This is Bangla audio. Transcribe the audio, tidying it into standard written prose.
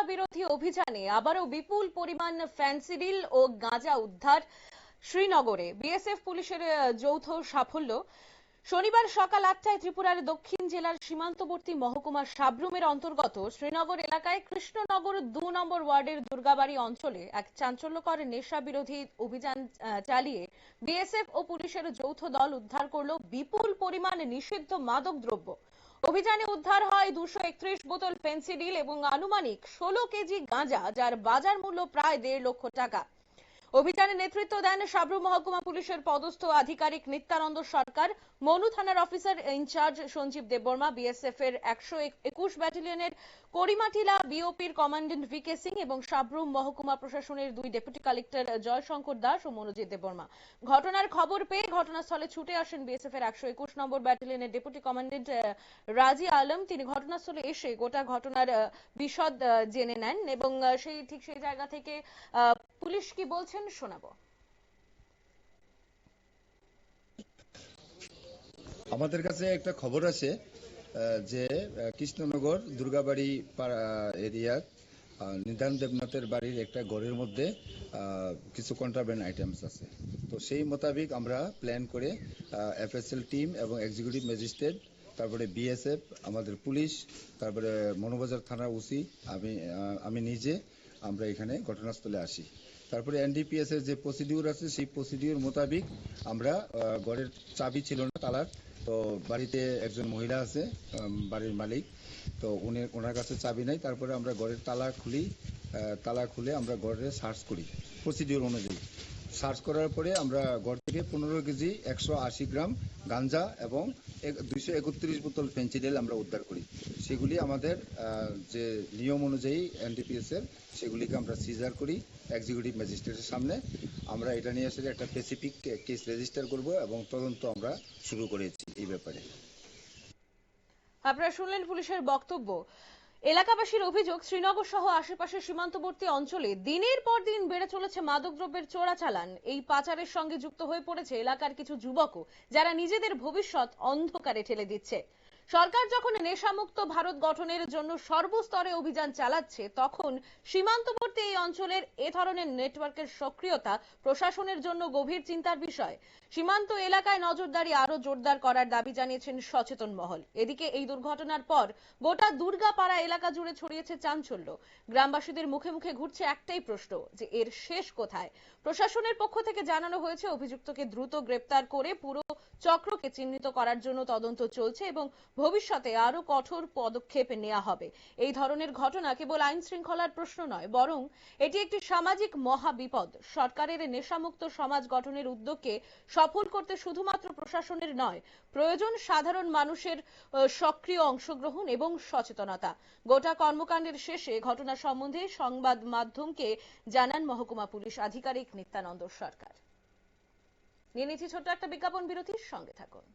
বিরোধী অভিযানে আবারও বিপুল পরিমাণ ফেন্সিডিল ও গাঁজা উদ্ধার শ্রীনগরে। বিএসএফ পুলিশের যৌথ সাফল্য। শনিবার সকাল 8টায় ত্রিপুরার দক্ষিণ জেলার সীমান্তবর্তী মহকুমা সাব্রুমের অন্তর্গত শ্রীনগর এলাকায় কৃষ্ণনগর 2 নম্বর ওয়ার্ডের দুর্গাবাড়ি অঞ্চলে এক চাঞ্চল্যকর নেশা বিরোধী অভিযান চালিয়ে বিএসএফ ও পুলিশের যৌথ দল উদ্ধার করল বিপুল পরিমাণ নিষিদ্ধ মাদক দ্রব্য। অভিযানে উদ্ধার হয় 231 বোতল ফেন্সিডিল এবং আনুমানিক 16 কেজি গাঁজা, যার বাজার মূল্য প্রায় 1.5 লক্ষ টাকা। অভিযানে নেতৃত্ব দেন সাব্রুম মহকুমা পুলিশের পদস্থ আধিকারিক নিত্যানন্দ সরকার, মনু থানার officer in charge Sanjib Debbarma, BSF এর 121 ব্যাটালিয়নের করিমাটিলা বিওপির কমান্ড্যান্ট ভিকে সিং এবং সাব্রুম মহকুমা প্রশাসনের 2 ডেপুটি কালেক্টর জয়শঙ্কর দাস ও মনোজিৎ দেববর্মা। ঘটনার খবর পেয়ে ঘটনাস্থলে ছুটে আসেন বিএসএফ এর 121 নম্বর ব্যাটালিয়নের ডেপুটি কমান্ড্যান্ট রাজি আলম। তিনি ঘটনাস্থলে এসে গোটা ঘটনার বিশদ জেনে নেন এবং সেই জায়গা থেকে পুলিশ কি বলছেন শোনাবো। আমাদের কাছে একটা খবর আছে যে কৃষ্ণনগর দুর্গাবাড়ি এরিয়া নিধান দেবনাথের বাড়ির একটা ঘরের মধ্যে কিছু কন্ট্রাব্যান্ড আইটেমস আছে। তো সেই মোতাবেক আমরা প্ল্যান করে এফএসএল টিম এবং এক্সিকিউটিভ ম্যাজিস্ট্রেট, তারপরে বিএসএফ, আমাদের পুলিশ, তারপরে মনোবাজার থানার ওসি, আমি নিজে আমরা এখানে ঘটনাস্থলে আসি। তারপরে এনডিপিএস এর যে প্রসিডিউর আছে সেই প্রসিডিউর মোতাবেক আমরা ঘরের চাবি ছিল না তালার, তো বাড়িতে একজন মহিলা আছে বাড়ির মালিক, তো ওনার কাছে চাবি নাই। তারপরে আমরা ঘরের তালা খুলে আমরা ঘরে সার্চ করি প্রসিডিউর অনুযায়ী। সার্চ করার পরে আমরা ঘর থেকে 15 কেজি 180 গ্রাম গাঞ্জা এবং 231 বোতল ফেন্সিডিল আমরা উদ্ধার করি। সেগুলি আমাদের যে নিয়ম অনুযায়ী এনডিপিএস এর, সেগুলিকে আমরা সিজার করি এক্সিকিউটিভ ম্যাজিস্ট্রেটের সামনে। আমরা এটা নিয়ে এসে একটা স্পেসিফিক কেস রেজিস্টার করব এবং তদন্ত আমরা শুরু করেছি এই ব্যাপারে। আপনারা শুনলেন পুলিশের বক্তব্য। এলাকাবাসীর অভিযোগ, শ্রীনগর সহ আশেপাশের সীমান্তবর্তী অঞ্চলে দিনের পর দিন বেড়ে চলেছে মাদকদ্রব্যের চোরাচালান। এই পাচারের সঙ্গে যুক্ত হয়ে পড়েছে এলাকার কিছু যুবকও, যারা নিজেদের ভবিষ্যৎ অন্ধকারে ঠেলে দিচ্ছে। সরকার যখন নেশামুক্ত ভারত গঠনের জন্য সর্বস্তরে অভিযান চালাচ্ছে, তখন সীমান্তবর্তী এই অঞ্চলের এ ধরনের নেটওয়ার্কের সক্রিয়তা প্রশাসনের জন্য গভীর চিন্তার বিষয়। সীমান্ত এলাকায় নজরদারি আরো জোরদার করার দাবি জানিয়েছেন সচেতন মহল। এদিকে এই দুর্ঘটনার পর গোটা দুর্গাপাড়া এলাকা জুড়ে ছড়িয়েছে চাঞ্চল্য। গ্রামবাসীদের মুখে মুখে ঘুরছে একটাই প্রশ্ন, যে এর শেষ কোথায়। প্রশাসনের পক্ষ থেকে জানানো হয়েছে অভিযুক্তকে দ্রুত গ্রেপ্তার করে পুরো চক্রকে চিহ্নিত করার জন্য তদন্ত চলছে এবং ভবিষ্যতে আরো কঠোর পদক্ষেপ নেওয়া হবে। এই ধরনের ঘটনা কেবল আইন শৃঙ্খলার প্রশ্ন নয়, বরং এটি একটি সামাজিক মহাবিপদ। সরকারের নেশামুক্ত সমাজ গঠনের উদ্যোগকে সফল করতে শুধুমাত্র প্রশাসনের নয়, প্রয়োজন সাধারণ মানুষের সক্রিয় অংশগ্রহণ এবং সচেতনতা। গোটা কর্মকাণ্ডের শেষে ঘটনা সম্বন্ধে সংবাদ মাধ্যমকে জানান মহকুমা পুলিশ আধিকারিক নিত্যানন্দ সরকার। নিয়ে নিচ্ছি ছোট্ট একটা বিজ্ঞাপন বিরতির সঙ্গে থাকুন।